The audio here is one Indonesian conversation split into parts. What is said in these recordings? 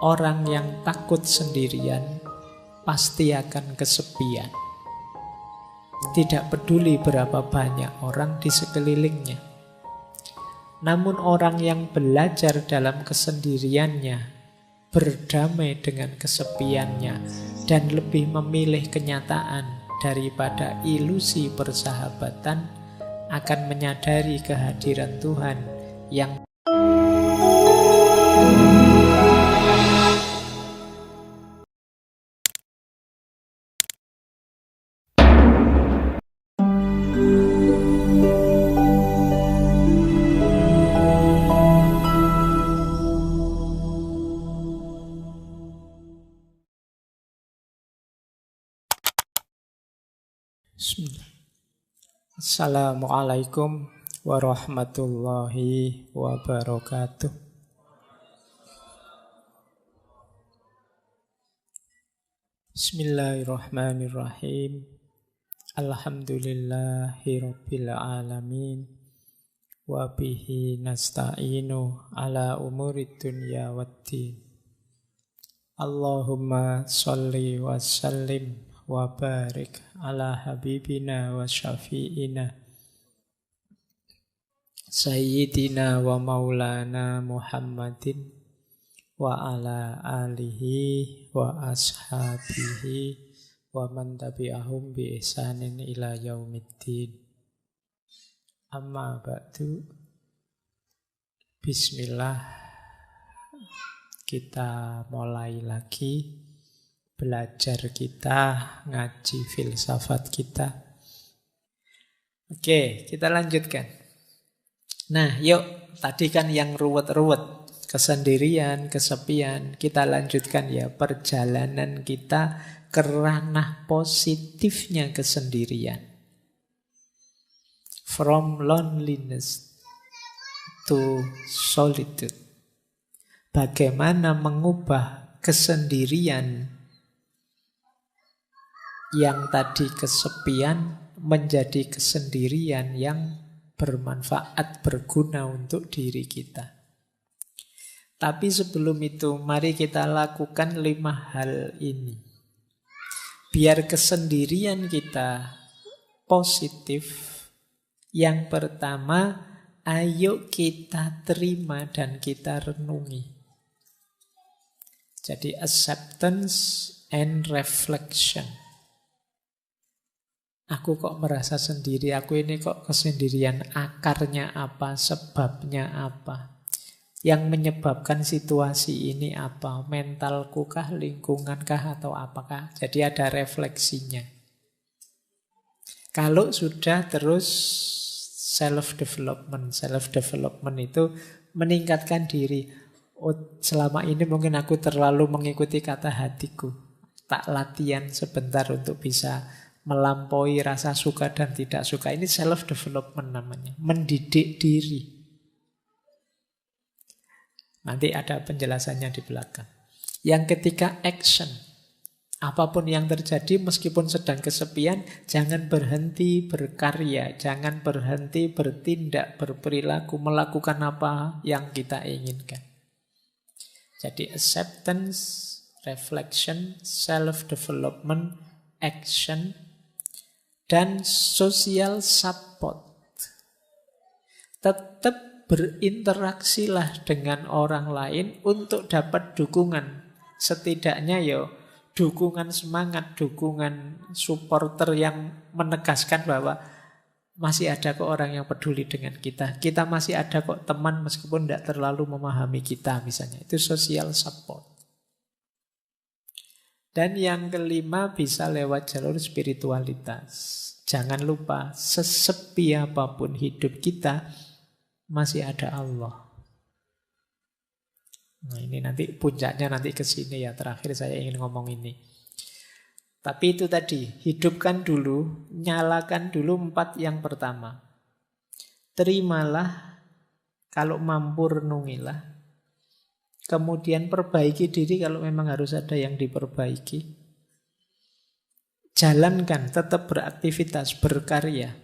Orang yang takut sendirian pasti akan kesepian. Tidak peduli berapa banyak orang di sekelilingnya. Namun orang yang belajar dalam kesendiriannya, berdamai dengan kesepiannya, dan lebih memilih kenyataan daripada ilusi persahabatan, akan menyadari kehadiran Tuhan yang Bismillah. Assalamualaikum warahmatullahi wabarakatuh. Bismillahirrahmanirrahim. Alhamdulillahi rabbil alamin. Wa bihi nasta'inu ala umurid dunya waddin. Allahumma sholli wa sallim wa barik ala habibina wa syafi'ina sayyidina wa maulana Muhammadin wa ala alihi wa ashabihi wa man tabi'ahum bi ihsanin ila yaumiddin. Amma ba'du. Bismillah. Kita mulai lagi belajar kita, ngaji filsafat kita. Oke, kita lanjutkan. Nah, yuk, tadi kan yang ruwet-ruwet, kesendirian, kesepian. Kita lanjutkan ya perjalanan kita ke ranah positifnya kesendirian. From loneliness to solitude. Bagaimana mengubah kesendirian yang tadi kesepian menjadi kesendirian yang bermanfaat, berguna untuk diri kita. Tapi sebelum itu, mari kita lakukan 5 hal ini. Biar kesendirian kita positif. Yang pertama, ayo kita terima dan kita renungi. Jadi acceptance and reflection. Aku kok merasa sendiri, aku ini kok kesendirian, akarnya apa, sebabnya apa, yang menyebabkan situasi ini apa, mentalku kah, lingkungan kah, atau apakah. Jadi ada refleksinya. Kalau sudah terus self-development itu meningkatkan diri. Oh, selama ini mungkin aku terlalu mengikuti kata hatiku, tak latihan sebentar untuk bisa melampaui rasa suka dan tidak suka. Ini self-development namanya. Mendidik diri. Nanti ada penjelasannya di belakang. Yang ketiga, action. Apapun yang terjadi, meskipun sedang kesepian, jangan berhenti berkarya. Jangan berhenti bertindak, berperilaku, melakukan apa yang kita inginkan. Jadi acceptance, reflection, self-development, action, dan social support. Tetap berinteraksilah dengan orang lain untuk dapat dukungan. Setidaknya ya dukungan semangat, dukungan supporter yang menegaskan bahwa masih ada kok orang yang peduli dengan kita. Kita masih ada kok teman meskipun tidak terlalu memahami kita misalnya. Itu social support. Dan yang kelima bisa lewat jalur spiritualitas. Jangan lupa, sesepi apapun hidup kita, masih ada Allah. Nah ini nanti puncaknya nanti ke sini ya. Terakhir saya ingin ngomong ini. Tapi itu tadi, hidupkan dulu, nyalakan dulu 4 yang pertama. Terimalah, kalau mampu renungilah. Kemudian perbaiki diri kalau memang harus ada yang diperbaiki. Jalankan, tetap beraktivitas, berkarya.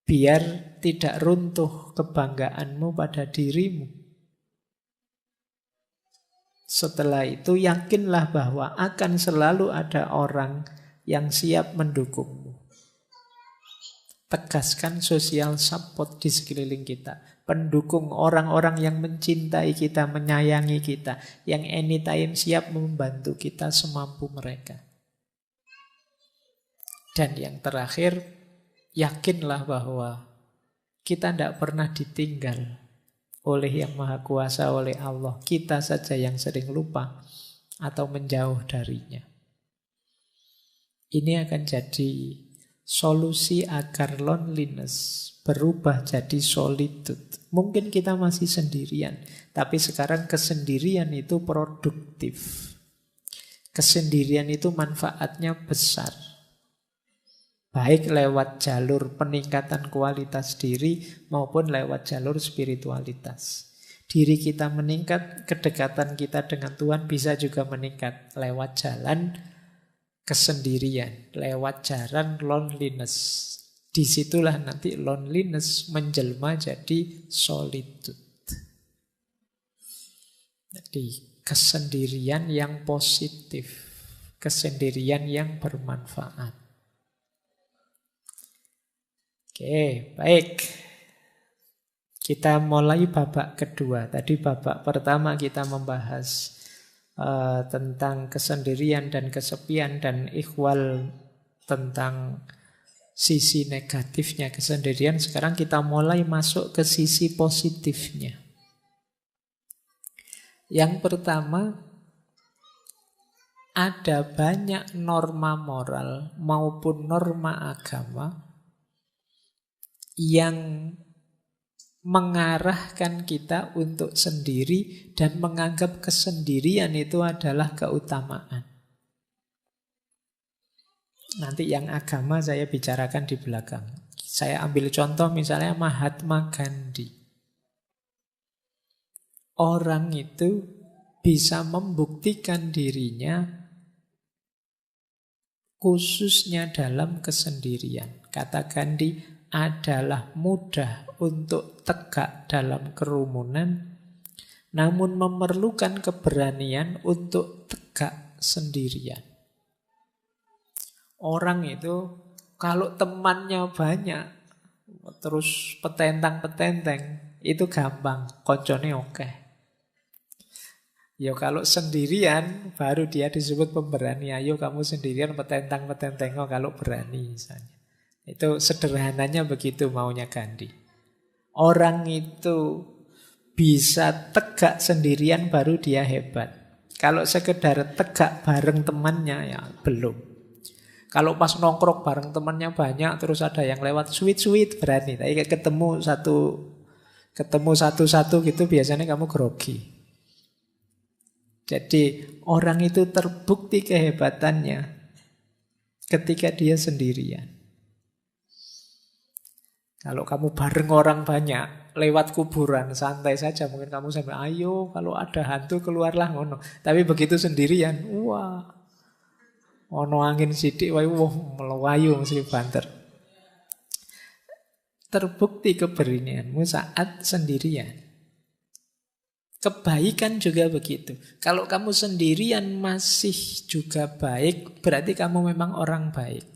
Biar tidak runtuh kebanggaanmu pada dirimu. Setelah itu yakinlah bahwa akan selalu ada orang yang siap mendukungmu. Tegaskan social support di sekeliling kita. Pendukung orang-orang yang mencintai kita, menyayangi kita, yang anytime siap membantu kita semampu mereka. Dan yang terakhir, yakinlah bahwa kita tidak pernah ditinggal oleh Yang Maha Kuasa, oleh Allah. Kita saja yang sering lupa atau menjauh darinya. Ini akan jadi solusi agar loneliness berubah jadi solitude. Mungkin kita masih sendirian, tapi sekarang kesendirian itu produktif. Kesendirian itu manfaatnya besar. Baik lewat jalur peningkatan kualitas diri maupun lewat jalur spiritualitas. Diri kita meningkat, kedekatan kita dengan Tuhan bisa juga meningkat lewat jalan kesendirian, lewat jalan loneliness. Disitulah nanti loneliness menjelma jadi solitude. Jadi kesendirian yang positif, kesendirian yang bermanfaat. Oke, baik. Kita mulai babak kedua. Tadi babak pertama kita membahas tentang kesendirian dan kesepian, dan ikhwal tentang sisi negatifnya kesendirian. Sekarang kita mulai masuk ke sisi positifnya. Yang pertama, ada banyak norma moral maupun norma agama yang mengarahkan kita untuk sendiri dan menganggap kesendirian itu adalah keutamaan. Nanti yang agama saya bicarakan di belakang. Saya ambil contoh misalnya Mahatma Gandhi. Orang itu bisa membuktikan dirinya khususnya dalam kesendirian. Kata Gandhi, adalah mudah untuk tegak dalam kerumunan, namun memerlukan keberanian untuk tegak sendirian. Orang itu kalau temannya banyak, terus petentang-petenteng, itu gampang, koncone oke. Ya kalau sendirian, baru dia disebut pemberani. Ayo kamu sendirian petentang-petenteng, kalau berani misalnya. Itu sederhananya begitu maunya Gandhi. Orang itu bisa tegak sendirian baru dia hebat. Kalau sekedar tegak bareng temannya ya belum. Kalau pas nongkrong bareng temannya banyak terus ada yang lewat sweet berani. Tapi ketemu satu-satu gitu biasanya kamu grogi. Jadi orang itu terbukti kehebatannya ketika dia sendirian. Kalau kamu bareng orang banyak, lewat kuburan, santai saja. Mungkin kamu sampai, ayo kalau ada hantu keluarlah ngono. Tapi begitu sendirian, wah, ono angin sidik, wah, melayu mesti banter. Terbukti keberanianmu saat sendirian. Kebaikan juga begitu. Kalau kamu sendirian masih juga baik, berarti kamu memang orang baik.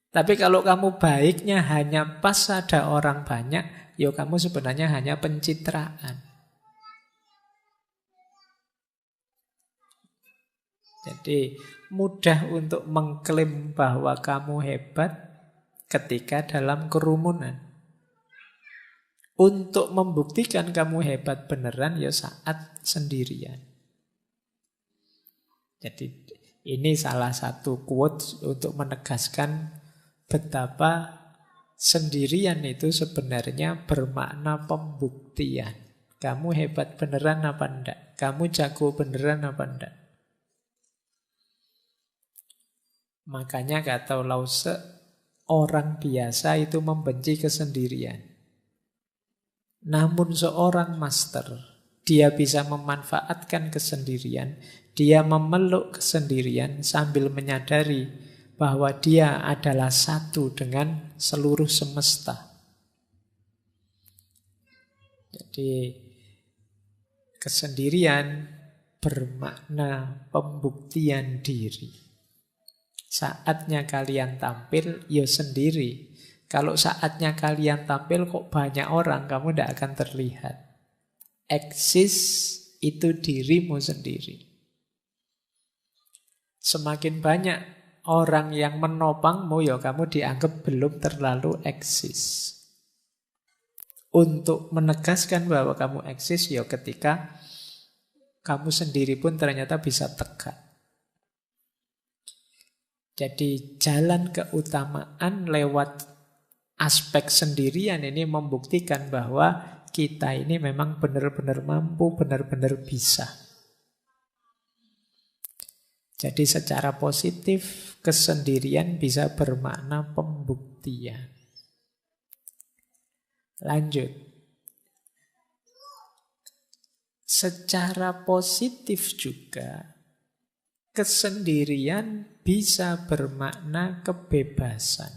Tapi kalau kamu baiknya hanya pas ada orang banyak, ya kamu sebenarnya hanya pencitraan. Jadi mudah untuk mengklaim bahwa kamu hebat ketika dalam kerumunan. Untuk membuktikan kamu hebat beneran ya saat sendirian. Jadi ini salah satu quote untuk menegaskan betapa sendirian itu sebenarnya bermakna pembuktian. Kamu hebat beneran apa enggak? Kamu jago beneran apa enggak? Makanya kata Lause, orang biasa itu membenci kesendirian. Namun seorang master, dia bisa memanfaatkan kesendirian, dia memeluk kesendirian sambil menyadari bahwa dia adalah satu dengan seluruh semesta. Jadi kesendirian bermakna pembuktian diri. Saatnya kalian tampil, ya sendiri. Kalau saatnya kalian tampil kok banyak orang, kamu tidak akan terlihat. Eksis itu dirimu sendiri. Semakin banyak orang yang menopangmu, ya kamu dianggap belum terlalu eksis. Untuk menegaskan bahwa kamu eksis, ya ketika kamu sendiri pun ternyata bisa tegak. Jadi jalan keutamaan lewat aspek sendirian ini membuktikan bahwa kita ini memang benar-benar mampu, benar-benar bisa. Jadi secara positif, kesendirian bisa bermakna pembuktian. Lanjut. Secara positif juga, kesendirian bisa bermakna kebebasan.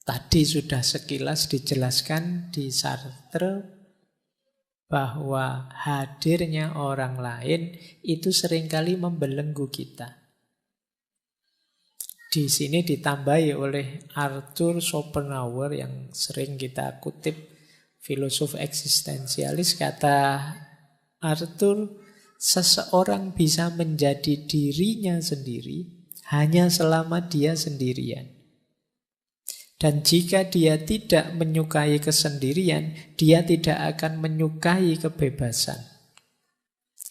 Tadi sudah sekilas dijelaskan di Sartre bahwa hadirnya orang lain itu seringkali membelenggu kita. Di sini ditambahi oleh Arthur Schopenhauer yang sering kita kutip, filosof eksistensialis. Kata Arthur, seseorang bisa menjadi dirinya sendiri hanya selama dia sendirian. Dan jika dia tidak menyukai kesendirian, dia tidak akan menyukai kebebasan.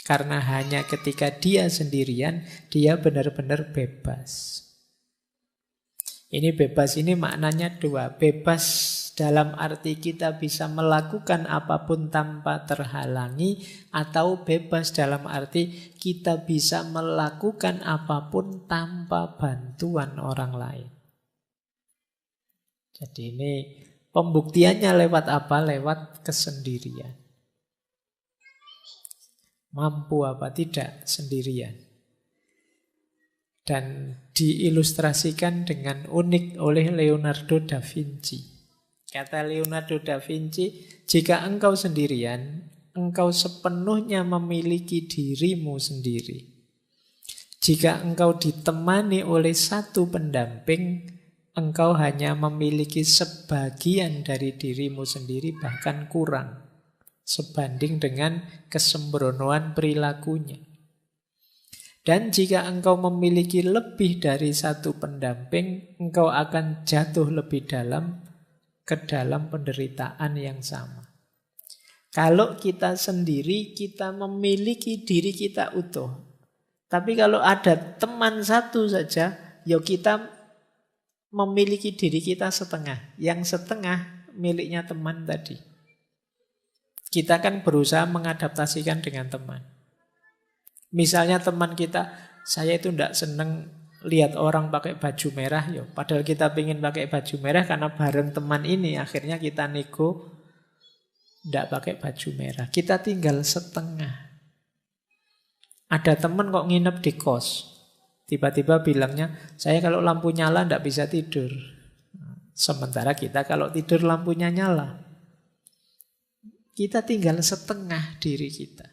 Karena hanya ketika dia sendirian, dia benar-benar bebas. Ini bebas ini maknanya dua. Bebas dalam arti kita bisa melakukan apapun tanpa terhalangi, atau bebas dalam arti kita bisa melakukan apapun tanpa bantuan orang lain. Jadi ini pembuktiannya lewat apa? Lewat kesendirian. Mampu apa tidak sendirian. Dan diilustrasikan dengan unik oleh Leonardo da Vinci. Kata Leonardo da Vinci, jika engkau sendirian, engkau sepenuhnya memiliki dirimu sendiri. Jika engkau ditemani oleh satu pendamping, engkau hanya memiliki sebagian dari dirimu sendiri, bahkan kurang, sebanding dengan kesembronoan perilakunya. Dan jika engkau memiliki lebih dari satu pendamping, engkau akan jatuh lebih dalam ke dalam penderitaan yang sama. Kalau kita sendiri, kita memiliki diri kita utuh. Tapi kalau ada teman satu saja, ya kita memiliki diri kita setengah. Yang setengah miliknya teman tadi. Kita kan berusaha mengadaptasikan dengan teman. Misalnya teman kita, saya itu tidak seneng lihat orang pakai baju merah, yo. Padahal kita ingin pakai baju merah karena bareng teman ini, akhirnya kita nego tidak pakai baju merah. Kita tinggal setengah. Ada teman kok nginep di kos. Tiba-tiba bilangnya, saya kalau lampu nyala tidak bisa tidur. Sementara kita kalau tidur lampunya nyala. Kita tinggal setengah diri kita.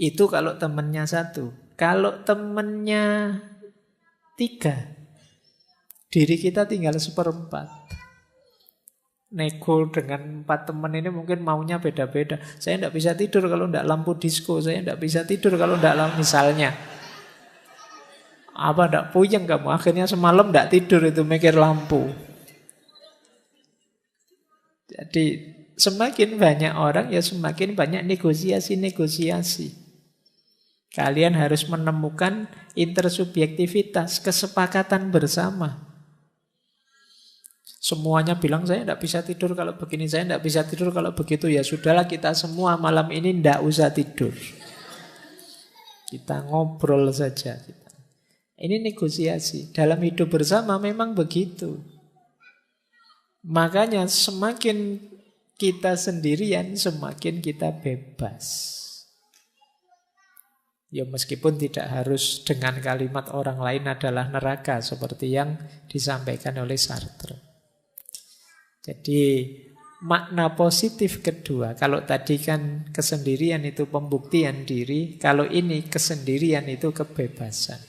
Itu kalau temannya satu. Kalau temannya tiga, diri kita tinggal seperempat. Nego dengan 4 teman ini mungkin maunya beda-beda. Saya tidak bisa tidur kalau tidak lampu disco. Saya tidak bisa tidur kalau tidak lampu, misalnya. Apa tidak puyeng kamu? Akhirnya semalam tidak tidur itu mikir lampu. Jadi semakin banyak orang ya semakin banyak negosiasi-negosiasi. Kalian harus menemukan intersubjektivitas, kesepakatan bersama. Semuanya bilang saya tidak bisa tidur kalau begini, saya tidak bisa tidur kalau begitu. Ya sudahlah, kita semua malam ini tidak usah tidur. Kita ngobrol saja. Ini negosiasi. Dalam hidup bersama memang begitu. Makanya semakin kita sendirian, semakin kita bebas. Ya meskipun tidak harus dengan kalimat orang lain adalah neraka, seperti yang disampaikan oleh Sartre. Jadi makna positif kedua. Kalau tadi kan kesendirian itu pembuktian diri, kalau ini kesendirian itu kebebasan.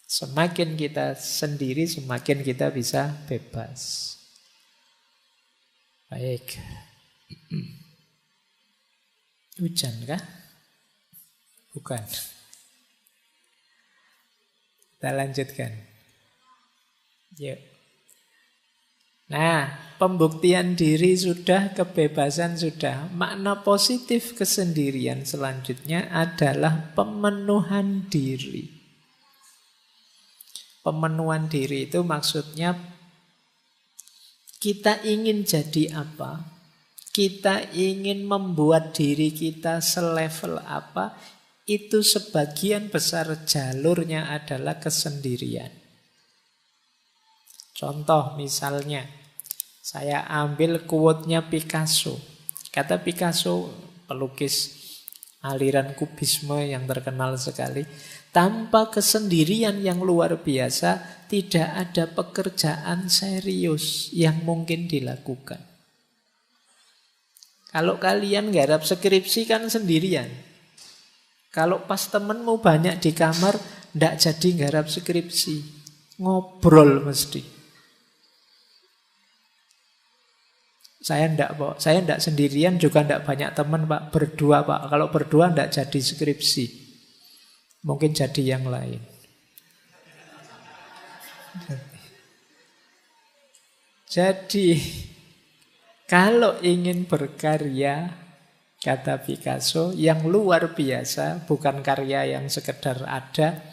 Semakin kita sendiri, semakin kita bisa bebas. Baik. Hujan kah? Bukan. Kita lanjutkan. Yuk. Nah, pembuktian diri sudah, kebebasan sudah. Makna positif kesendirian selanjutnya adalah pemenuhan diri. Pemenuhan diri itu maksudnya kita ingin jadi apa? Kita ingin membuat diri kita selevel apa? Itu sebagian besar jalurnya adalah kesendirian. Contoh misalnya, saya ambil quote-nya Picasso. Kata Picasso, pelukis aliran kubisme yang terkenal sekali. Tanpa kesendirian yang luar biasa, tidak ada pekerjaan serius yang mungkin dilakukan. Kalau kalian garap skripsi kan sendirian. Kalau pas temenmu banyak di kamar, ndak jadi garap skripsi. Ngobrol mesti. Saya ndak sendirian juga ndak banyak teman Pak, berdua Pak. Kalau berdua ndak jadi skripsi. Mungkin jadi yang lain. Jadi kalau ingin berkarya, kata Picasso, yang luar biasa, bukan karya yang sekedar ada,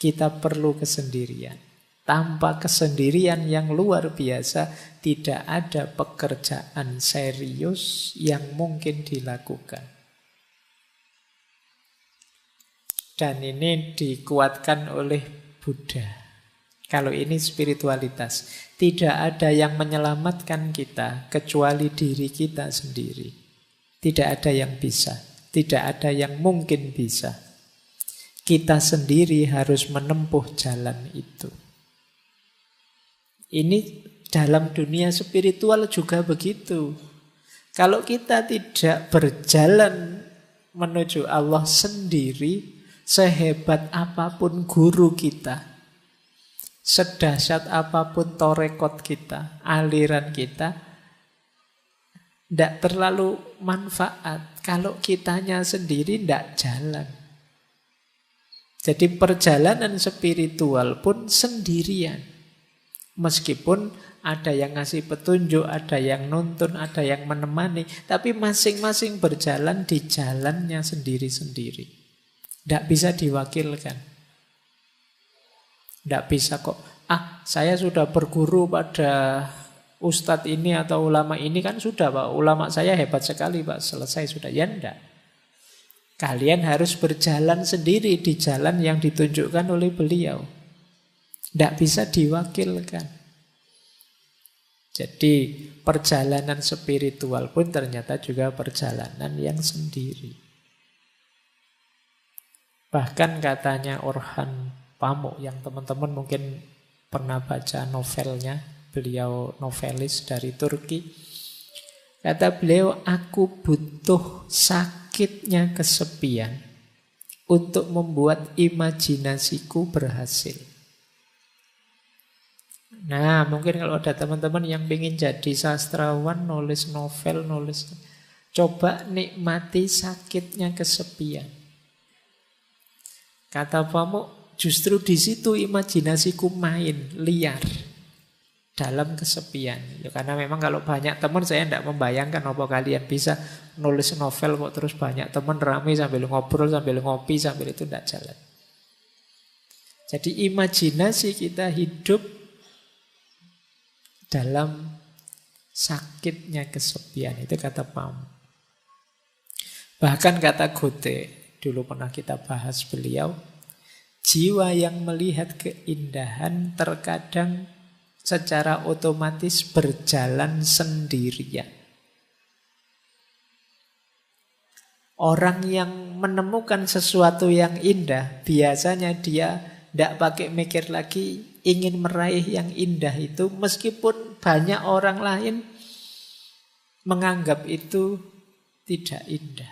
kita perlu kesendirian. Tanpa kesendirian yang luar biasa, tidak ada pekerjaan serius yang mungkin dilakukan. Dan ini dikuatkan oleh Buddha. Kalau ini spiritualitas, tidak ada yang menyelamatkan kita kecuali diri kita sendiri. Tidak ada yang bisa, tidak ada yang mungkin bisa. Kita sendiri harus menempuh jalan itu. Ini dalam dunia spiritual juga begitu. Kalau kita tidak berjalan menuju Allah sendiri, sehebat apapun guru kita, sedahsyat apapun torekot kita, aliran kita, tidak terlalu manfaat. Kalau kitanya sendiri tidak jalan. Jadi perjalanan spiritual pun sendirian. Meskipun ada yang ngasih petunjuk, ada yang nuntun, ada yang menemani, tapi masing-masing berjalan di jalannya sendiri-sendiri. Tidak bisa diwakilkan. Tidak bisa kok, saya sudah berguru pada ustadz ini atau ulama ini, kan sudah Pak, ulama saya hebat sekali Pak, selesai sudah. Ya enggak. Kalian harus berjalan sendiri di jalan yang ditunjukkan oleh beliau. Tidak bisa diwakilkan. Jadi perjalanan spiritual pun ternyata juga perjalanan yang sendiri. Bahkan katanya Orhan Pamuk, yang teman-teman mungkin pernah baca novelnya, beliau novelis dari Turki. Kata beliau, aku butuh sakitnya kesepian untuk membuat imajinasiku berhasil. Nah, mungkin kalau ada teman-teman yang ingin jadi sastrawan, nulis novel, coba nikmati sakitnya kesepian. Kata Pamuk, justru di situ imajinasiku main, liar, dalam kesepian. Ya, karena memang kalau banyak teman, saya tidak membayangkan apa kalian bisa nulis novel kok terus banyak teman rame sambil ngobrol, sambil ngopi, sambil itu tidak jalan. Jadi imajinasi kita hidup dalam sakitnya kesepian. Itu kata Pamuk. Bahkan kata Goethe, dulu pernah kita bahas beliau, jiwa yang melihat keindahan terkadang secara otomatis berjalan sendirian. Orang yang menemukan sesuatu yang indah, biasanya dia tidak pakai mikir lagi, ingin meraih yang indah itu, meskipun banyak orang lain menganggap itu tidak indah.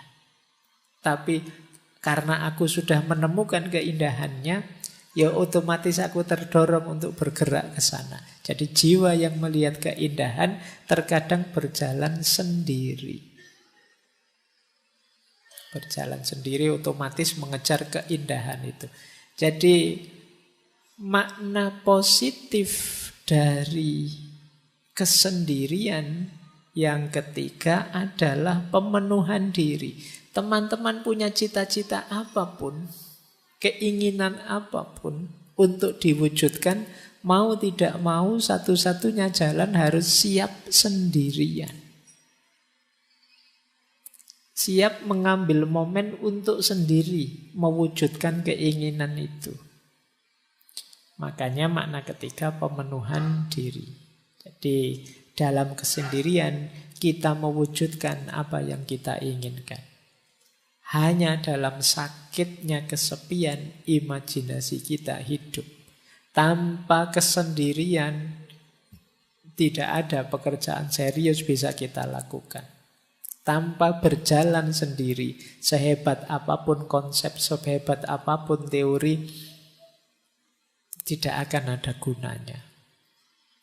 Tapi karena aku sudah menemukan keindahannya, ya otomatis aku terdorong untuk bergerak ke sana. Jadi jiwa yang melihat keindahan terkadang berjalan sendiri. Berjalan sendiri otomatis mengejar keindahan itu. Jadi makna positif dari kesendirian yang ketiga adalah pemenuhan diri. Teman-teman punya cita-cita apapun, keinginan apapun untuk diwujudkan, mau tidak mau satu-satunya jalan harus siap sendirian. Siap mengambil momen untuk sendiri mewujudkan keinginan itu. Makanya makna ketiga pemenuhan diri. Jadi dalam kesendirian kita mewujudkan apa yang kita inginkan. Hanya dalam sakitnya kesepian imajinasi kita hidup. Tanpa kesendirian tidak ada pekerjaan serius bisa kita lakukan. Tanpa berjalan sendiri, sehebat apapun konsep, sehebat apapun teori, tidak akan ada gunanya.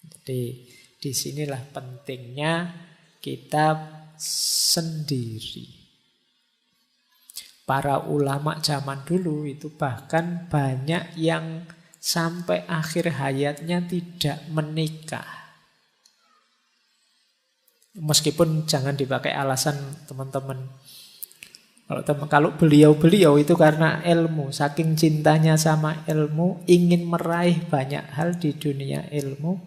Jadi disinilah pentingnya kita sendiri. Para ulama zaman dulu itu bahkan banyak yang sampai akhir hayatnya tidak menikah. Meskipun jangan dipakai alasan teman-teman. Kalau beliau-beliau itu karena ilmu, saking cintanya sama ilmu, ingin meraih banyak hal di dunia ilmu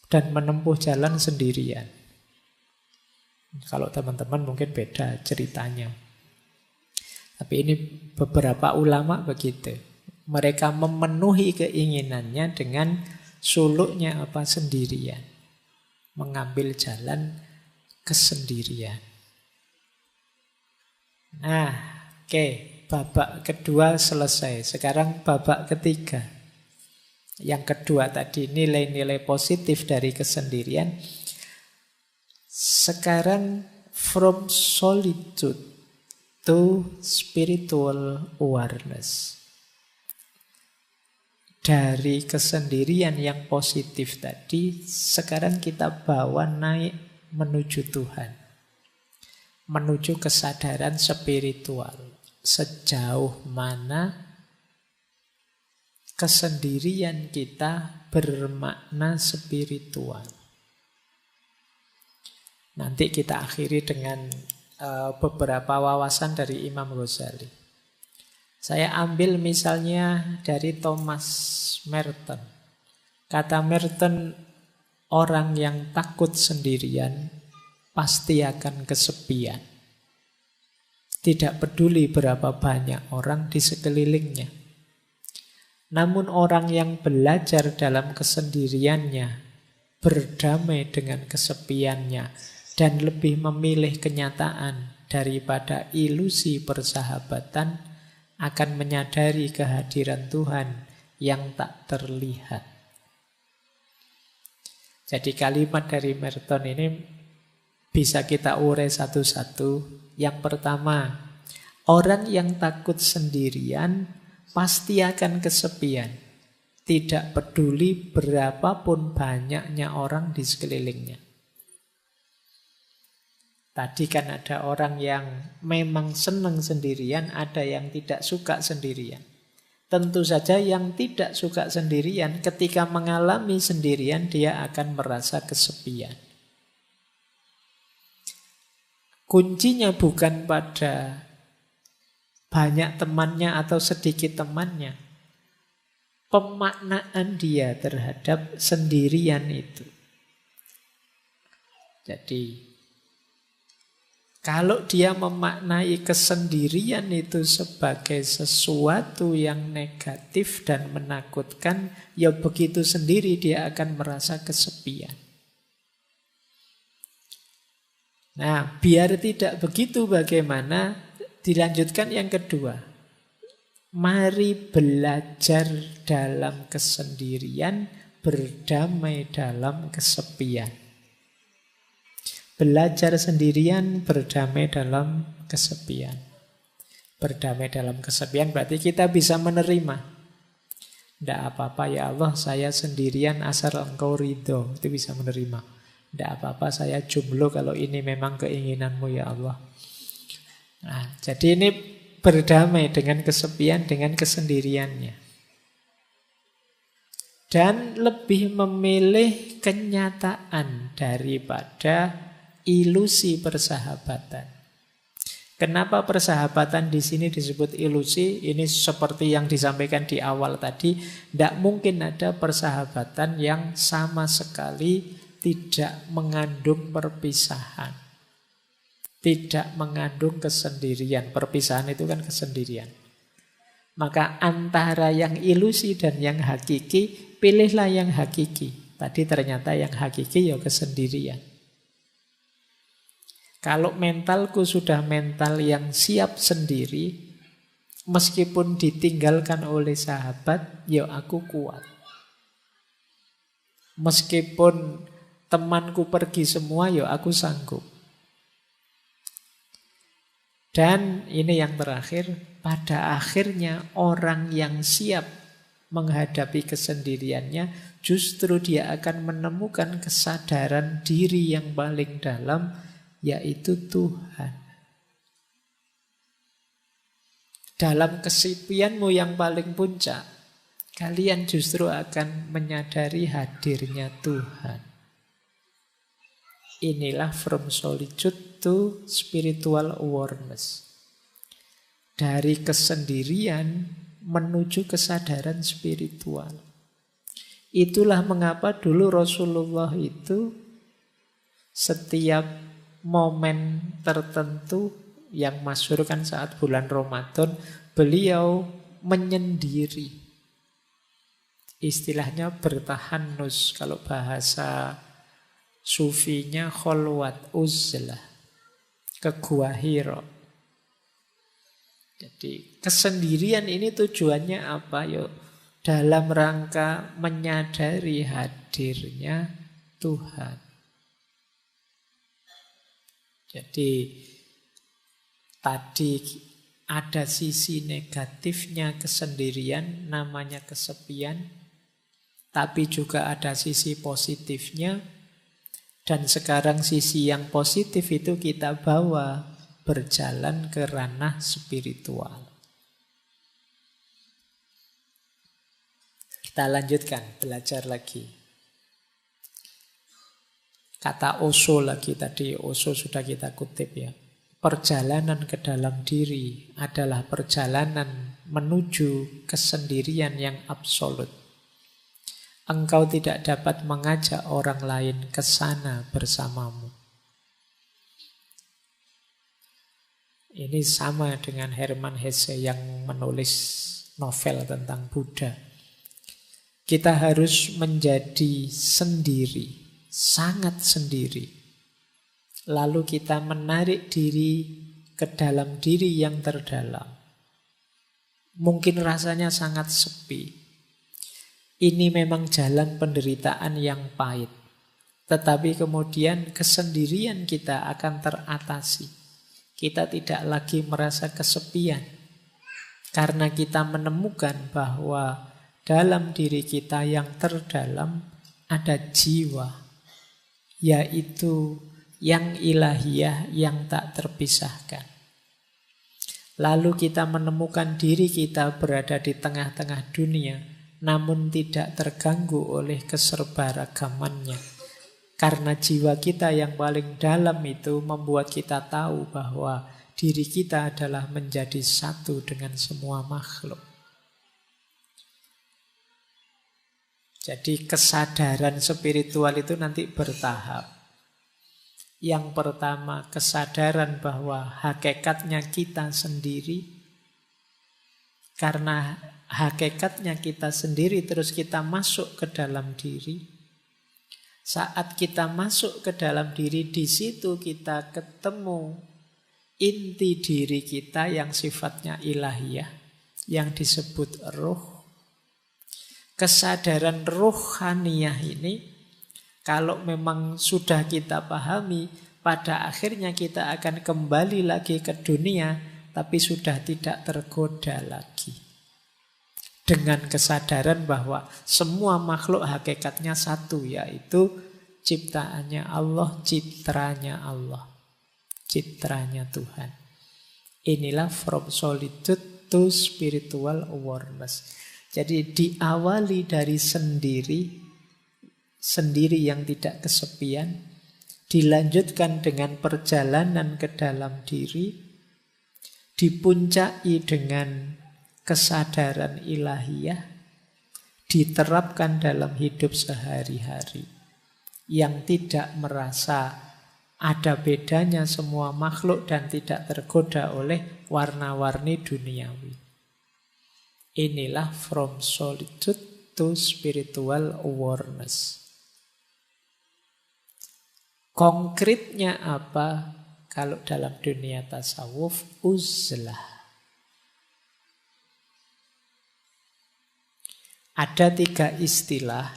dan menempuh jalan sendirian. Kalau teman-teman mungkin beda ceritanya. Tapi ini beberapa ulama begitu. Mereka memenuhi keinginannya dengan suluknya apa sendirian. Mengambil jalan kesendirian. Nah, oke. Babak kedua selesai. Sekarang babak ketiga. Yang kedua tadi nilai-nilai positif dari kesendirian. Sekarang from solitude to spiritual awareness. Dari kesendirian yang positif tadi, sekarang kita bawa naik menuju Tuhan. Menuju kesadaran spiritual. Sejauh mana kesendirian kita bermakna spiritual. Nanti kita akhiri dengan beberapa wawasan dari Imam Ghazali. Saya ambil misalnya dari Thomas Merton. Kata Merton, orang yang takut sendirian pasti akan kesepian. Tidak peduli berapa banyak orang di sekelilingnya. Namun orang yang belajar dalam kesendiriannya, berdamai dengan kesepiannya, dan lebih memilih kenyataan daripada ilusi persahabatan, akan menyadari kehadiran Tuhan yang tak terlihat. Jadi kalimat dari Merton ini bisa kita urai satu-satu. Yang pertama, orang yang takut sendirian pasti akan kesepian. Tidak peduli berapapun banyaknya orang di sekelilingnya. Tadi kan ada orang yang memang senang sendirian, ada yang tidak suka sendirian. Tentu saja yang tidak suka sendirian ketika mengalami sendirian dia akan merasa kesepian. Kuncinya bukan pada banyak temannya atau sedikit temannya. Pemaknaan dia terhadap sendirian itu. Jadi kalau dia memaknai kesendirian itu sebagai sesuatu yang negatif dan menakutkan, ya begitu sendiri dia akan merasa kesepian. Nah, biar tidak begitu bagaimana? Dilanjutkan yang kedua. Mari belajar dalam kesendirian, berdamai dalam kesepian. Belajar sendirian, berdamai dalam kesepian. Berdamai dalam kesepian berarti kita bisa menerima. Tidak apa-apa ya Allah, saya sendirian asal Engkau ridho. Itu bisa menerima. Tidak apa-apa, saya jomblo kalau ini memang keinginanmu ya Allah. Nah, jadi ini berdamai dengan kesepian, dengan kesendiriannya. Dan lebih memilih kenyataan daripada ilusi persahabatan. Kenapa persahabatan di sini disebut ilusi? Ini seperti yang disampaikan di awal tadi. Tidak mungkin ada persahabatan yang sama sekali tidak mengandung perpisahan. Tidak mengandung kesendirian. Perpisahan itu kan kesendirian. Maka antara yang ilusi dan yang hakiki, pilihlah yang hakiki. Tadi ternyata yang hakiki ya kesendirian. Kalau mentalku sudah mental yang siap sendiri, meskipun ditinggalkan oleh sahabat, ya aku kuat. Meskipun temanku pergi semua, ya aku sanggup. Dan ini yang terakhir, pada akhirnya orang yang siap menghadapi kesendiriannya, justru dia akan menemukan kesadaran diri yang paling dalam, yaitu Tuhan. Dalam kesepianmu yang paling puncak, kalian justru akan menyadari hadirnya Tuhan. Inilah from solitude to spiritual awareness. Dari kesendirian menuju kesadaran spiritual. Itulah mengapa dulu Rasulullah itu setiap momen tertentu yang masyhur kan saat bulan Ramadan, beliau menyendiri. Istilahnya bertahanus, kalau bahasa sufinya kholwat uzlah, ke Gua Hira. Jadi kesendirian ini tujuannya apa? Yuk, dalam rangka menyadari hadirnya Tuhan. Jadi tadi ada sisi negatifnya kesendirian, namanya kesepian. Tapi juga ada sisi positifnya. Dan sekarang sisi yang positif itu kita bawa berjalan ke ranah spiritual. Kita lanjutkan, belajar lagi. Kata Osho lagi tadi, Osho sudah kita kutip ya. Perjalanan ke dalam diri adalah perjalanan menuju kesendirian yang absolut. Engkau tidak dapat mengajak orang lain ke sana bersamamu. Ini sama dengan Hermann Hesse yang menulis novel tentang Buddha. Kita harus menjadi sendiri. Sangat sendiri. Lalu kita menarik diri ke dalam diri yang terdalam. Mungkin rasanya sangat sepi. Ini memang jalan penderitaan yang pahit. Tetapi kemudian kesendirian kita akan teratasi. Kita tidak lagi merasa kesepian. Karena kita menemukan bahwa dalam diri kita yang terdalam ada jiwa, yaitu yang ilahiyah yang tak terpisahkan. Lalu kita menemukan diri kita berada di tengah-tengah dunia, namun tidak terganggu oleh keserbaragamannya. Karena jiwa kita yang paling dalam itu membuat kita tahu bahwa diri kita adalah menjadi satu dengan semua makhluk. Jadi kesadaran spiritual itu nanti bertahap. Yang pertama kesadaran bahwa hakikatnya kita sendiri. Karena hakikatnya kita sendiri terus kita masuk ke dalam diri. Saat kita masuk ke dalam diri, di situ kita ketemu inti diri kita yang sifatnya ilahiyah. yang disebut ruh. Kesadaran ruhaniyah ini kalau memang sudah kita pahami, pada akhirnya kita akan kembali lagi ke dunia, tapi sudah tidak tergoda lagi. Dengan kesadaran bahwa semua makhluk hakikatnya satu, yaitu ciptaannya Allah, citranya Allah, citranya Tuhan. Inilah from solitude to spiritual awareness. Jadi diawali dari sendiri yang tidak kesepian, dilanjutkan dengan perjalanan ke dalam diri, dipuncai dengan kesadaran ilahiyah, diterapkan dalam hidup sehari-hari, yang tidak merasa ada bedanya semua makhluk dan tidak tergoda oleh warna-warni duniawi. Inilah from solitude to spiritual awareness. Konkretnya apa kalau dalam dunia tasawuf? Uzlah. Ada 3 istilah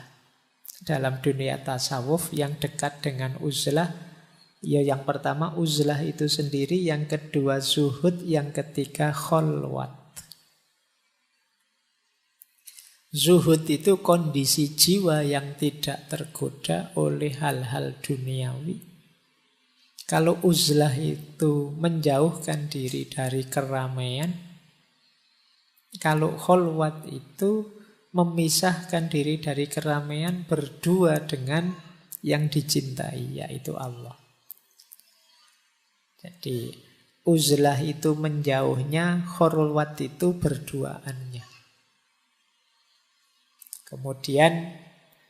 dalam dunia tasawuf yang dekat dengan uzlah. Ya, yang pertama uzlah itu sendiri, yang kedua zuhud, yang ketiga kholwat. Zuhud itu kondisi jiwa yang tidak tergoda oleh hal-hal duniawi. Kalau uzlah itu menjauhkan diri dari keramaian. Kalau kholwat itu memisahkan diri dari keramaian, berdua dengan yang dicintai, yaitu Allah. Jadi uzlah itu menjauhnya, kholwat itu berduaannya. Kemudian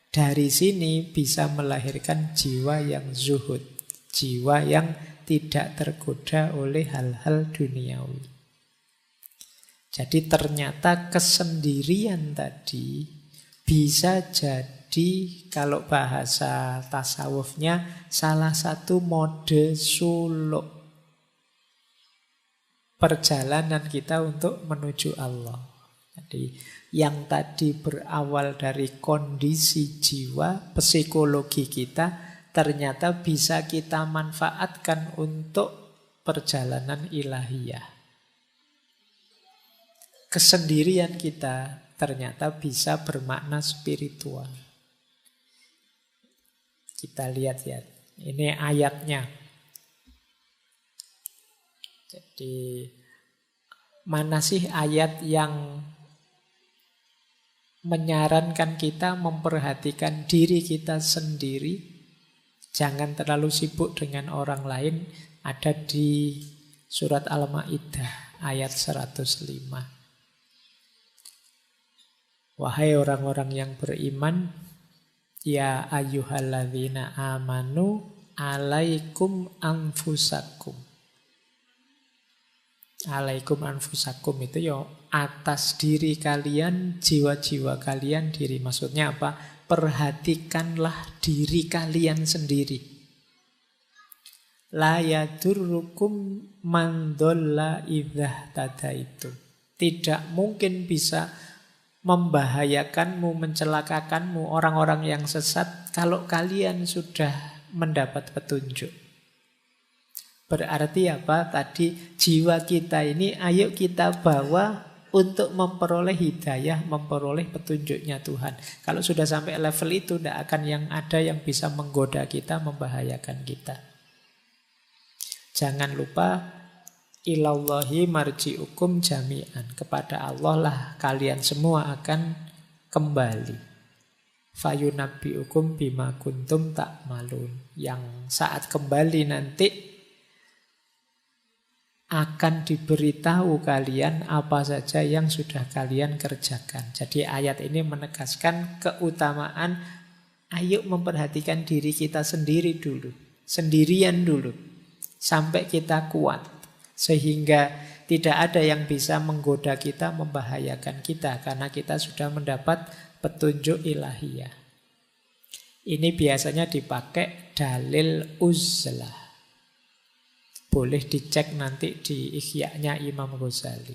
dari sini bisa melahirkan jiwa yang zuhud, jiwa yang tidak tergoda oleh hal-hal duniawi. Jadi ternyata kesendirian tadi bisa jadi, kalau bahasa tasawufnya, salah satu mode suluk perjalanan kita untuk menuju Allah. Jadi yang tadi berawal dari kondisi jiwa, psikologi kita, ternyata bisa kita manfaatkan untuk perjalanan ilahiyah. Kesendirian kita ternyata bisa bermakna spiritual. Kita lihat ya, ini ayatnya. Jadi mana sih ayat yang menyarankan kita memperhatikan diri kita sendiri, jangan terlalu sibuk dengan orang lain? Ada di surat Al-Maidah ayat 105. Wahai orang-orang yang beriman, ya ayyuhalladzina amanu alaikum anfusakum. Alaikum anfusakum itu ya atas diri kalian, jiwa-jiwa kalian diri. Maksudnya apa? Perhatikanlah diri kalian sendiri. La yadurrukum man dhalla idza tadaitu. Tidak mungkin bisa membahayakanmu, mencelakakanmu orang-orang yang sesat kalau kalian sudah mendapat petunjuk. Berarti apa? Tadi jiwa kita ini ayo kita bawa untuk memperoleh hidayah, memperoleh petunjuknya Tuhan. Kalau sudah sampai level itu, tidak akan yang ada yang bisa menggoda kita, membahayakan kita. Jangan lupa, ilallahi marji'ukum jami'an. Kepada Allah lah kalian semua akan kembali. Fayunabbi'ukum bima kuntum ta'malun. Yang saat kembali nanti akan diberitahu kalian apa saja yang sudah kalian kerjakan. Jadi ayat ini menegaskan keutamaan ayo memperhatikan diri kita sendiri dulu, sendirian dulu, sampai kita kuat. Sehingga tidak ada yang bisa menggoda kita, membahayakan kita, karena kita sudah mendapat petunjuk ilahiyah. Ini biasanya dipakai dalil uzlah. Boleh dicek nanti di Ihya-nya Imam Ghazali.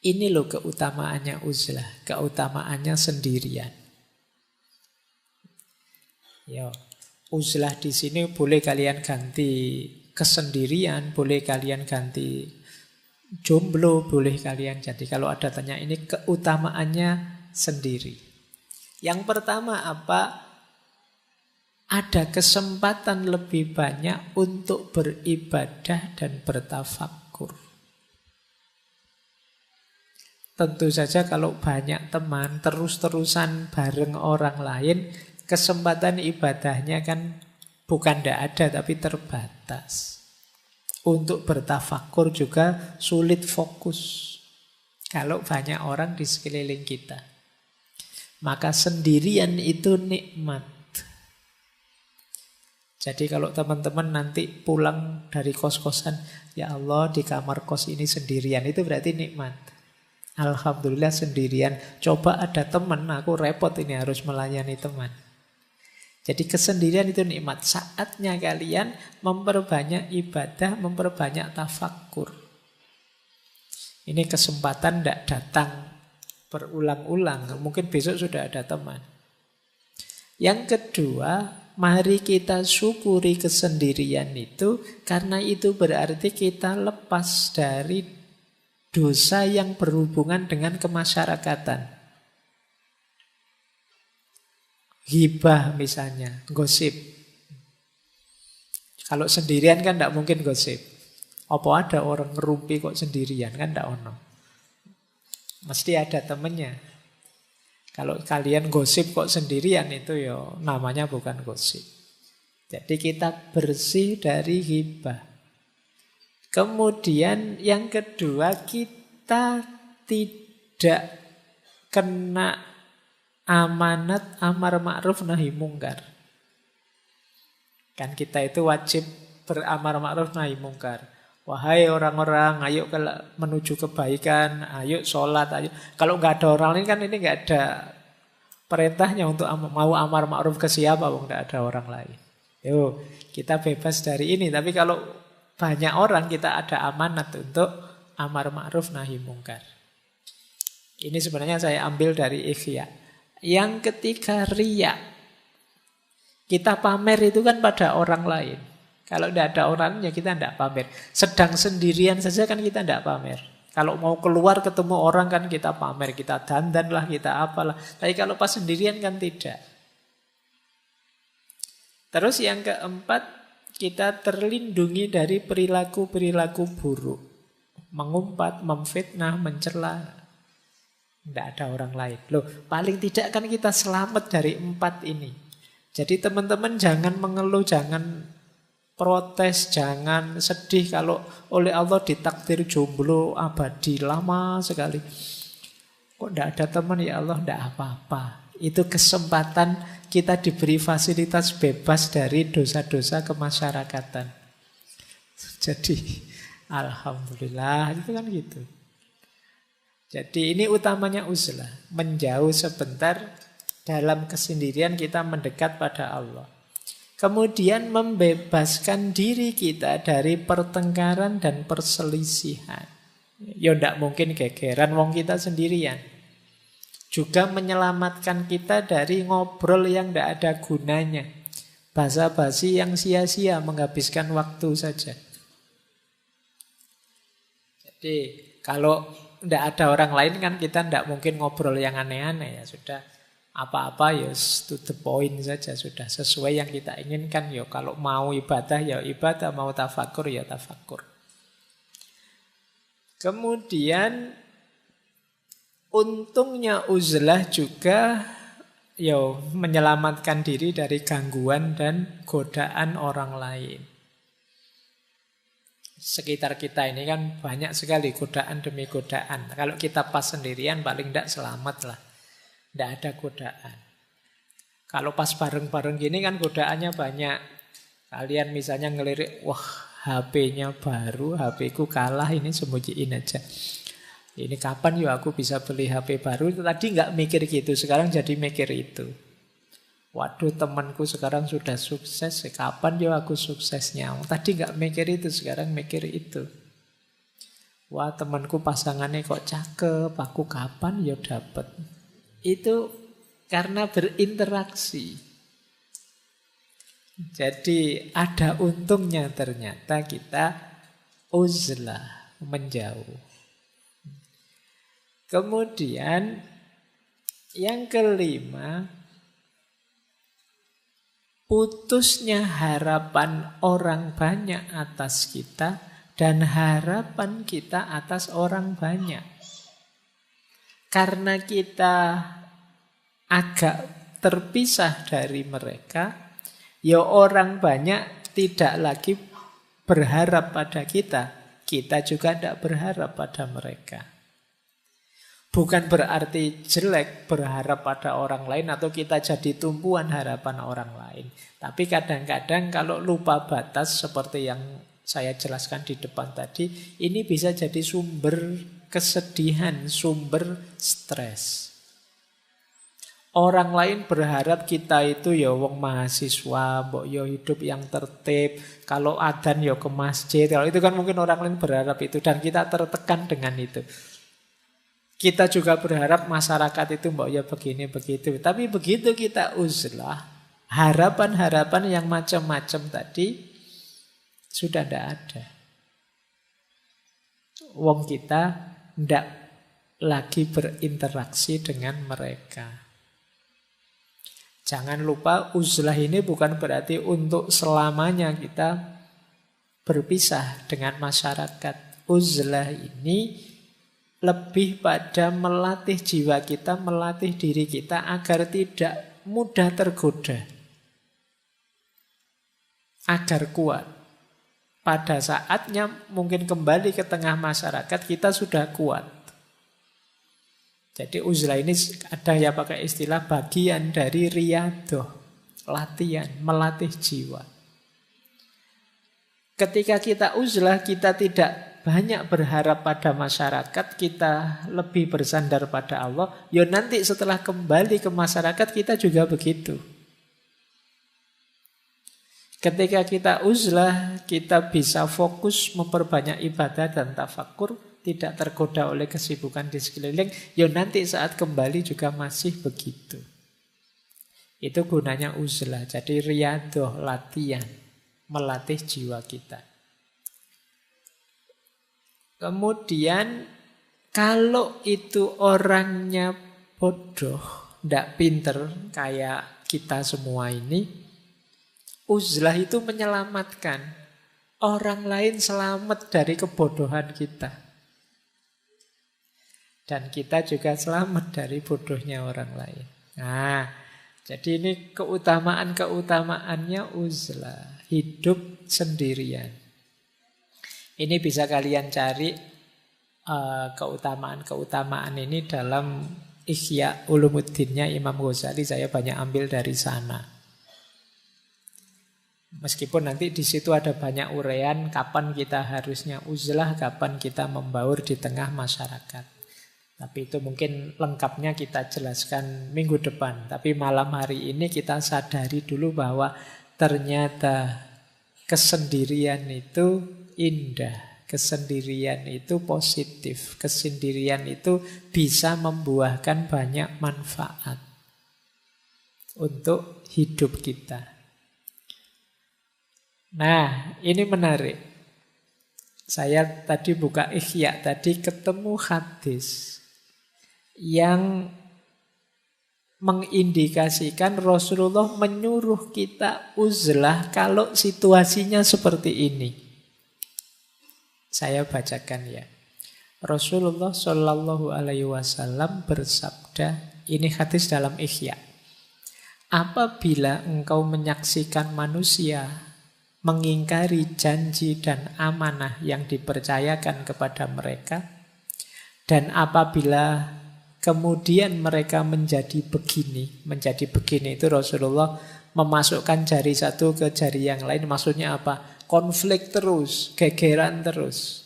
Ini loh keutamaannya uzlah, keutamaannya sendirian. Yo, uzlah di sini boleh kalian ganti kesendirian, boleh kalian ganti jomblo, boleh kalian. Jadi kalau ada tanya ini keutamaannya sendiri. Yang pertama apa? Ada kesempatan lebih banyak untuk beribadah dan bertafakkur. Tentu saja kalau banyak teman terus-terusan bareng orang lain, kesempatan ibadahnya kan bukan tidak ada tapi terbatas. Untuk bertafakkur juga sulit fokus kalau banyak orang di sekeliling kita. Maka sendirian itu nikmat. Jadi kalau teman-teman nanti pulang dari kos-kosan, ya Allah di kamar kos ini sendirian, itu berarti nikmat. Alhamdulillah sendirian. Coba ada teman, aku repot ini harus melayani teman. Jadi kesendirian itu nikmat. Saatnya kalian memperbanyak ibadah, memperbanyak tafakkur. Ini kesempatan tidak datang berulang-ulang. Mungkin besok sudah ada teman. Yang kedua, mari kita syukuri kesendirian itu, karena itu berarti kita lepas dari dosa yang berhubungan dengan kemasyarakatan. Ghibah misalnya, gosip. Kalau sendirian kan tidak mungkin gosip. Apa ada orang ngerumpi kok sendirian, kan tidak ono. Mesti ada temennya. Kalau kalian gosip kok sendirian itu ya namanya bukan gosip. Jadi kita bersih dari ghibah. Kemudian yang kedua, kita tidak kena amanat amar ma'ruf nahi mungkar. Kan kita itu wajib beramar ma'ruf nahi mungkar. Wahai orang-orang, ayo menuju kebaikan, ayo sholat, ayo. Kalau nggak ada orang lain kan ini nggak ada perintahnya untuk mau amar ma'ruf ke siapa, nggak ada orang lain. Yo, kita bebas dari ini. Tapi kalau banyak orang, kita ada amanat untuk amar ma'ruf nahi mungkar. Ini sebenarnya saya ambil dari Ikhya. Yang ketiga, riya. Kita pamer itu kan pada orang lain. Kalau tidak ada orangnya kita tidak pamer. Sedang sendirian saja kan kita tidak pamer. Kalau mau keluar ketemu orang kan kita pamer. Kita dandan lah, kita apalah. Tapi kalau pas sendirian kan tidak. Terus yang keempat, kita terlindungi dari perilaku-perilaku buruk. Mengumpat, memfitnah, mencela. Tidak ada orang lain. Loh, paling tidak kan kita selamat dari empat ini. Jadi teman-teman jangan mengeluh, jangan protes, jangan sedih kalau oleh Allah ditakdir jomblo abadi lama sekali. Kok tidak ada teman, ya Allah, tidak apa-apa. Itu kesempatan kita diberi fasilitas bebas dari dosa-dosa kemasyarakatan. Jadi alhamdulillah, itu kan gitu. Jadi ini utamanya uzlah, menjauh sebentar dalam kesendirian kita mendekat pada Allah. Kemudian membebaskan diri kita dari pertengkaran dan perselisihan. Ya tidak mungkin gegeran wong kita sendirian. Juga menyelamatkan kita dari ngobrol yang tidak ada gunanya. Basa-basi yang sia-sia menghabiskan waktu saja. Jadi kalau tidak ada orang lain kan kita tidak mungkin ngobrol yang aneh-aneh ya. Sudah apa-apa ya to the point saja. Sudah sesuai yang kita inginkan ya. Kalau mau ibadah ya ibadah, mau tafakur ya tafakur. Kemudian untungnya uzlah juga ya menyelamatkan diri dari gangguan dan godaan orang lain. Sekitar kita ini kan banyak sekali godaan demi godaan. Kalau kita pas sendirian paling tidak selamat lah. Tidak ada godaan. Kalau pas bareng-bareng gini kan godaannya banyak. Kalian misalnya ngelirik, wah HP-nya baru, HP-ku kalah, ini sembunyiin aja. Ini kapan ya aku bisa beli HP baru? Tadi nggak mikir gitu, sekarang jadi mikir itu. Waduh temanku sekarang sudah sukses, kapan ya aku suksesnya? Tadi nggak mikir itu, sekarang mikir itu. Wah, temanku pasangannya kok cakep, aku kapan ya dapet. Itu karena berinteraksi. Jadi ada untungnya ternyata kita uzlah, menjauh. Kemudian yang kelima, putusnya harapan orang banyak atas kita dan harapan kita atas orang banyak. Karena kita agak terpisah dari mereka, ya orang banyak tidak lagi berharap pada kita. Kita juga tidak berharap pada mereka. Bukan berarti jelek berharap pada orang lain atau kita jadi tumpuan harapan orang lain. Tapi kadang-kadang kalau lupa batas seperti yang saya jelaskan di depan tadi, ini bisa jadi sumber kesedihan, sumber stres. Orang lain berharap kita itu ya wong mahasiswa, mbok yo hidup yang tertib, kalau adzan ya ke masjid. Kalau itu kan mungkin orang lain berharap itu dan kita tertekan dengan itu. Kita juga berharap masyarakat itu mbok ya begini begitu. Tapi begitu kita uzlah, harapan-harapan yang macam-macam tadi sudah tidak ada. Wong kita tidak lagi berinteraksi dengan mereka. Jangan lupa uzlah ini bukan berarti untuk selamanya kita berpisah dengan masyarakat. Uzlah ini lebih pada melatih jiwa kita, melatih diri kita agar tidak mudah tergoda. Agar kuat. Pada saatnya mungkin kembali ke tengah masyarakat kita sudah kuat. Jadi uzlah ini ada yang pakai istilah bagian dari riyadhah, latihan, melatih jiwa. Ketika kita uzlah, kita tidak banyak berharap pada masyarakat, kita lebih bersandar pada Allah. Ya nanti setelah kembali ke masyarakat kita juga begitu. Ketika kita uzlah, kita bisa fokus memperbanyak ibadah dan tafakur, tidak tergoda oleh kesibukan di sekeliling. Ya nanti saat kembali juga masih begitu. Itu gunanya uzlah. Jadi riyadhah, latihan, melatih jiwa kita. Kemudian kalau itu orangnya bodoh, tidak pinter kayak kita semua ini, uzlah itu menyelamatkan. Orang lain selamat dari kebodohan kita. Dan kita juga selamat dari bodohnya orang lain. Nah, jadi ini keutamaan-keutamaannya uzlah. Hidup sendirian. Ini bisa kalian cari keutamaan-keutamaan ini dalam Ihya Ulumuddinnya Imam Ghazali. Saya banyak ambil dari sana. Meskipun nanti di situ ada banyak uraian kapan kita harusnya uzlah, kapan kita membaur di tengah masyarakat. Tapi itu mungkin lengkapnya kita jelaskan minggu depan. Tapi malam hari ini kita sadari dulu bahwa ternyata kesendirian itu indah. Kesendirian itu positif. Kesendirian itu bisa membuahkan banyak manfaat untuk hidup kita. Nah, ini menarik. Saya tadi buka Ihya, tadi ketemu hadis yang mengindikasikan Rasulullah menyuruh kita uzlah kalau situasinya seperti ini. Saya bacakan ya. Rasulullah Shallallahu Alaihi Wasallam bersabda, ini hadis dalam Ihya. Apabila engkau menyaksikan manusia mengingkari janji dan amanah yang dipercayakan kepada mereka, dan apabila kemudian mereka menjadi begini itu Rasulullah memasukkan jari satu ke jari yang lain. Maksudnya apa? Konflik terus, gegeran terus.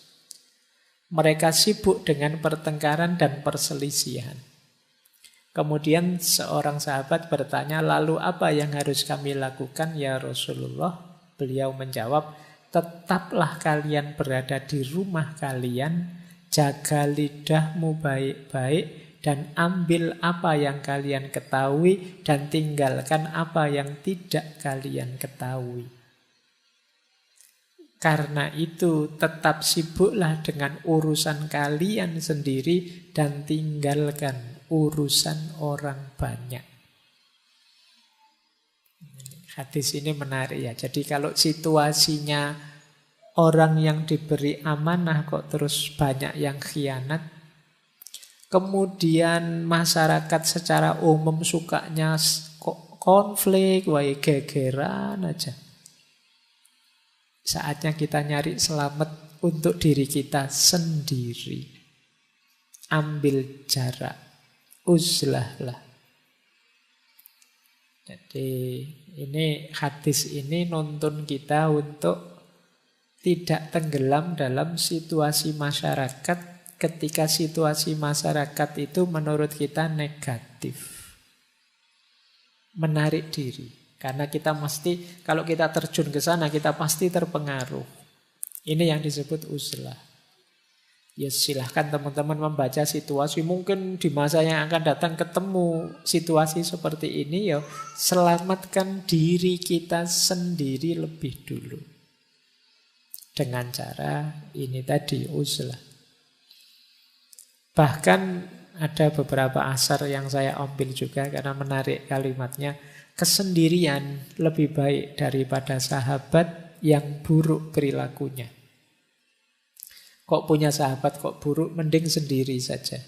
Mereka sibuk dengan pertengkaran dan perselisihan. Kemudian seorang sahabat bertanya, lalu apa yang harus kami lakukan ya Rasulullah? Beliau menjawab, tetaplah kalian berada di rumah kalian jaga lidahmu baik-baik, dan ambil apa yang kalian ketahui, dan tinggalkan apa yang tidak kalian ketahui. Karena itu tetap sibuklah dengan urusan kalian sendiri, dan tinggalkan urusan orang banyak. Hadis ini menarik ya. Jadi kalau situasinya orang yang diberi amanah kok terus banyak yang khianat, kemudian masyarakat secara umum sukanya kok konflik, wae gegeran aja. Saatnya kita nyari selamat untuk diri kita sendiri. Ambil jarak, uzlahlah. Jadi ini hadis ini nuntun kita untuk tidak tenggelam dalam situasi masyarakat ketika situasi masyarakat itu menurut kita negatif. Menarik diri. Karena kita mesti, kalau kita terjun ke sana, kita pasti terpengaruh. Ini yang disebut uzlah. Ya silahkan teman-teman membaca situasi. Mungkin di masa yang akan datang ketemu situasi seperti ini, ya selamatkan diri kita sendiri lebih dulu. Dengan cara ini tadi, uzlah. Bahkan ada beberapa asar yang saya ambil juga karena menarik kalimatnya. Kesendirian lebih baik daripada sahabat yang buruk perilakunya. Kok punya sahabat kok buruk, mending sendiri saja.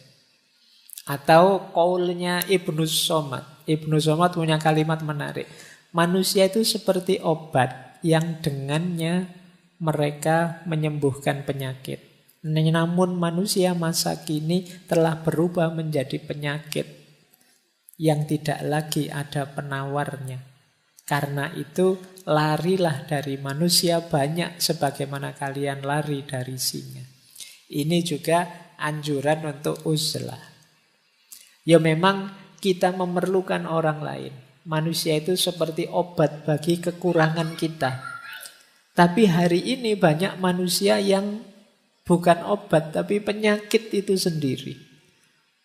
Atau qaulnya Ibnu Somad. Ibnu Somad punya kalimat menarik. Manusia itu seperti obat yang dengannya mereka menyembuhkan penyakit. Namun manusia masa kini telah berubah menjadi penyakit yang tidak lagi ada penawarnya. Karena itu larilah dari manusia banyak sebagaimana kalian lari dari singa. Ini juga anjuran untuk uzlah. Ya memang kita memerlukan orang lain. Manusia itu seperti obat bagi kekurangan kita. Tapi hari ini banyak manusia yang bukan obat tapi penyakit itu sendiri.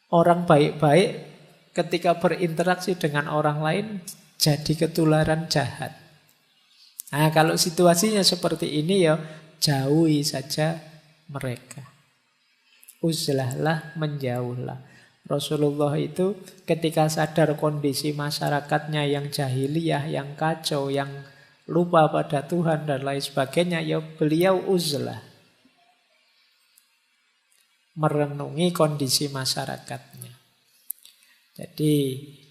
Orang baik-baik ketika berinteraksi dengan orang lain jadi ketularan jahat. Nah, kalau situasinya seperti ini ya jauhi saja mereka. Uzlahlah, menjauhlah. Rasulullah itu ketika sadar kondisi masyarakatnya yang jahiliyah, yang kacau, yang lupa pada Tuhan dan lain sebagainya, ya beliau uzlah. Merenungi kondisi masyarakatnya. Jadi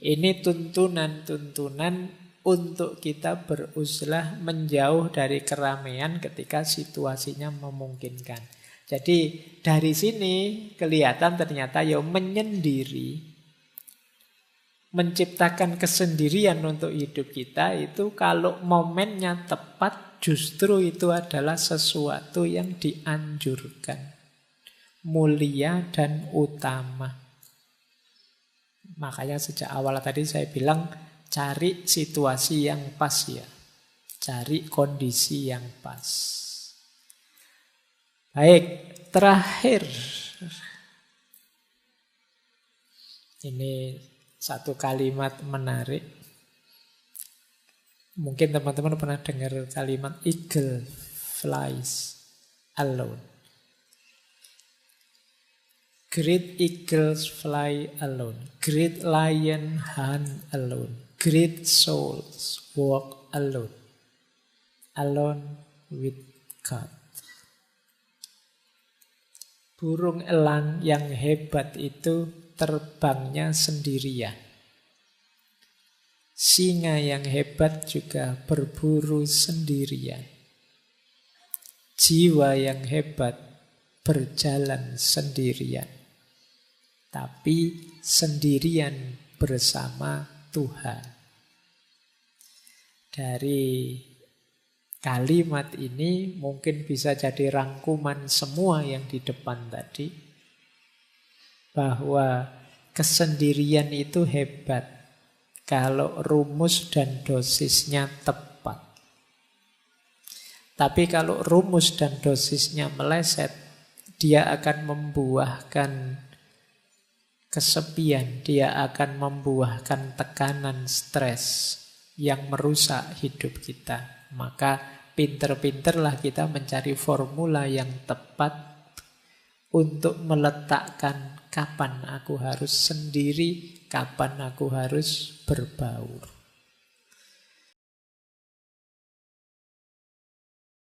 ini tuntunan-tuntunan untuk kita beruzlah menjauh dari keramaian ketika situasinya memungkinkan. Jadi dari sini kelihatan ternyata ya menyendiri, menciptakan kesendirian untuk hidup kita itu kalau momennya tepat justru itu adalah sesuatu yang dianjurkan, mulia dan utama. Makanya sejak awal tadi saya bilang cari situasi yang pas ya. Cari kondisi yang pas. Baik, terakhir. Ini satu kalimat menarik. Mungkin teman-teman pernah dengar kalimat eagle flies alone. Great eagles fly alone. Great lion hunt alone. Great souls walk alone. Alone with God. Burung elang yang hebat itu terbangnya sendirian. Singa yang hebat juga berburu sendirian. Jiwa yang hebat berjalan sendirian. Tapi sendirian bersama Tuhan. Dari kalimat ini mungkin bisa jadi rangkuman semua yang di depan tadi. Bahwa kesendirian itu hebat kalau rumus dan dosisnya tepat. Tapi kalau rumus dan dosisnya meleset, dia akan membuahkan kesepian, dia akan membuahkan tekanan, stres yang merusak hidup kita. Maka pinter-pinterlah kita mencari formula yang tepat untuk meletakkan kapan aku harus sendiri, kapan aku harus berbaur.